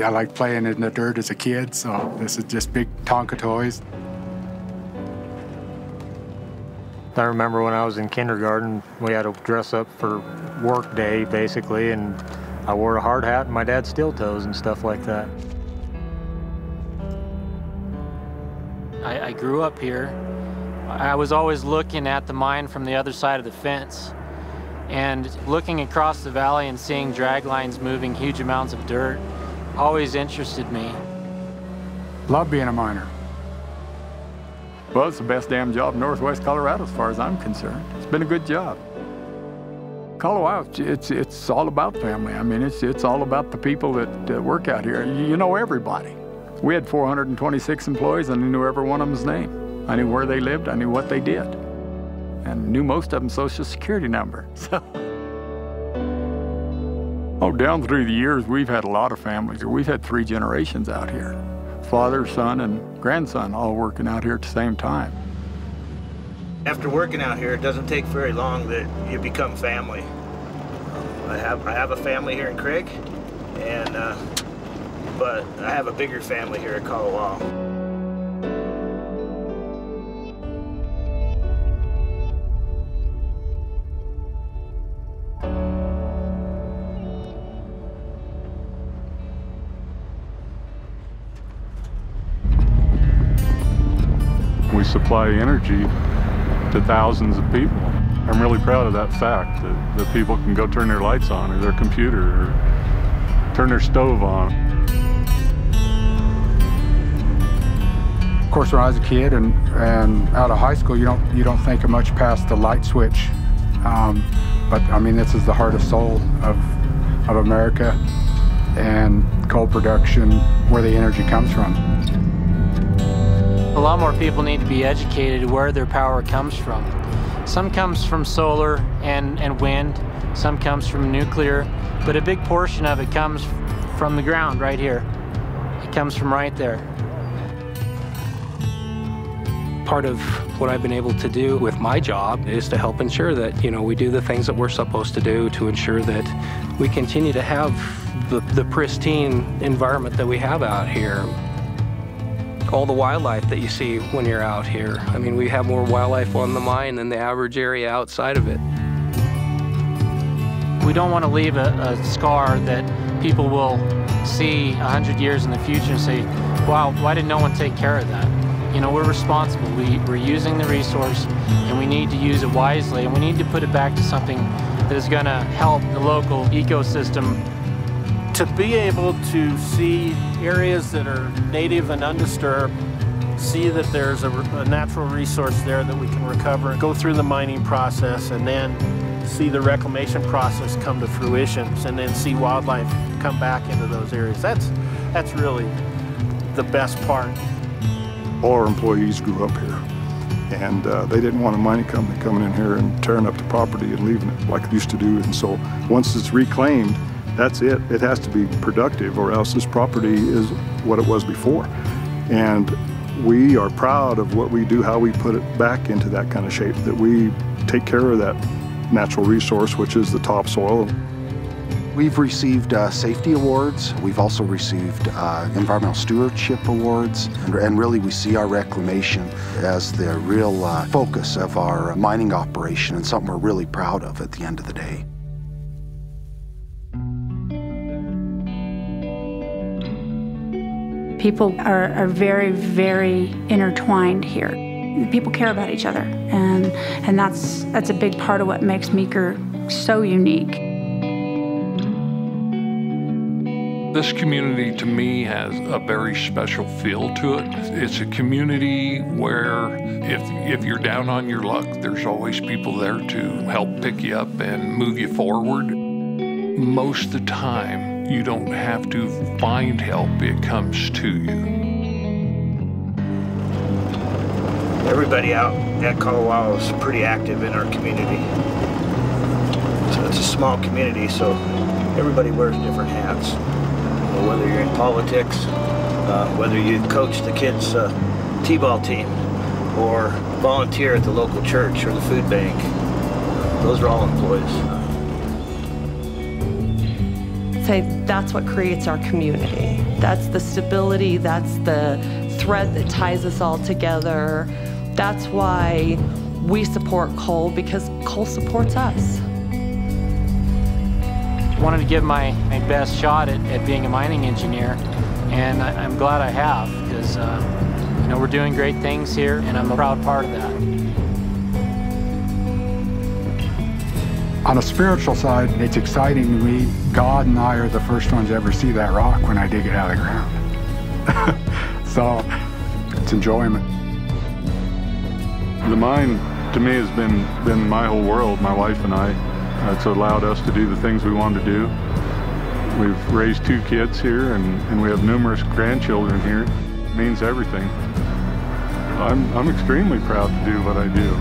I like playing in the dirt as a kid, so this is just big Tonka toys. I remember when I was in kindergarten, we had to dress up for work day, basically, and I wore a hard hat and my dad's steel toes and stuff like that. I grew up here. I was always looking at the mine from the other side of the fence and looking across the valley and seeing drag lines moving huge amounts of dirt always interested me. Love being a miner. Well, it's the best damn job in northwest Colorado as far as I'm concerned. It's been a good job. Colowyo, it's all about family. I mean, it's all about the people that work out here. You know everybody. We had 426 employees, and I knew every one of them's name. I knew where they lived, I knew what they did, and knew most of them's social security number. So. Oh, down through the years, we've had a lot of families. We've had 3 generations out here. Father, son, and grandson all working out here at the same time. After working out here, it doesn't take very long that you become family. I have a family here in Craig, and but I have a bigger family here at Colowyo. We supply energy to thousands of people. I'm really proud of that fact, that people can go turn their lights on or their computer or turn their stove on. Of course, when I was a kid and out of high school, you don't think of much past the light switch. But I mean, this is the heart and soul of America and coal production, where the energy comes from. A lot more people need to be educated where their power comes from. Some comes from solar and wind, some comes from nuclear, but a big portion of it comes from the ground right here. It comes from right there. Part of what I've been able to do with my job is to help ensure that, we do the things that we're supposed to do to ensure that we continue to have the pristine environment that we have out here. All the wildlife that you see when you're out here. I mean, we have more wildlife on the mine than the average area outside of it. We don't want to leave a scar that people will see 100 years in the future and say, wow, why did no one take care of that? We're responsible. We're using the resource, and we need to use it wisely, and we need to put it back to something that is going to help the local ecosystem. To be able to see areas that are native and undisturbed, see that there's a natural resource there that we can recover, go through the mining process, and then see the reclamation process come to fruition, and then see wildlife come back into those areas. That's really the best part. All our employees grew up here, and they didn't want a mining company coming in here and tearing up the property and leaving it like it used to do. And so once it's reclaimed, that's it. It has to be productive, or else this property is what it was before. And we are proud of what we do, how we put it back into that kind of shape, that we take care of that natural resource, which is the topsoil. We've received safety awards. We've also received environmental stewardship awards. And really, we see our reclamation as the real focus of our mining operation, and something we're really proud of at the end of the day. People are very, very intertwined here. People care about each other, and that's a big part of what makes Meeker so unique. This community, to me, has a very special feel to it. It's a community where if you're down on your luck, there's always people there to help pick you up and move you forward. Most of the time, you don't have to find help, it comes to you. Everybody out at Colowyo is pretty active in our community. So it's a small community, so everybody wears different hats. Whether you're in politics, whether you coach the kids' t-ball team, or volunteer at the local church or the food bank, those are all employees. say that's what creates our community. That's the stability, that's the thread that ties us all together. That's why we support coal, because coal supports us. I wanted to give my best shot at being a mining engineer, and I'm glad I have, because you know, we're doing great things here, and I'm a proud part of that. On a spiritual side, it's exciting to me. God and I are the first ones to ever see that rock when I dig it out of the ground. So it's enjoyment. The mine, to me, has been my whole world, my wife and I. It's allowed us to do the things we want to do. We've raised 2 kids here, and we have numerous grandchildren here. It means everything. I'm extremely proud to do what I do.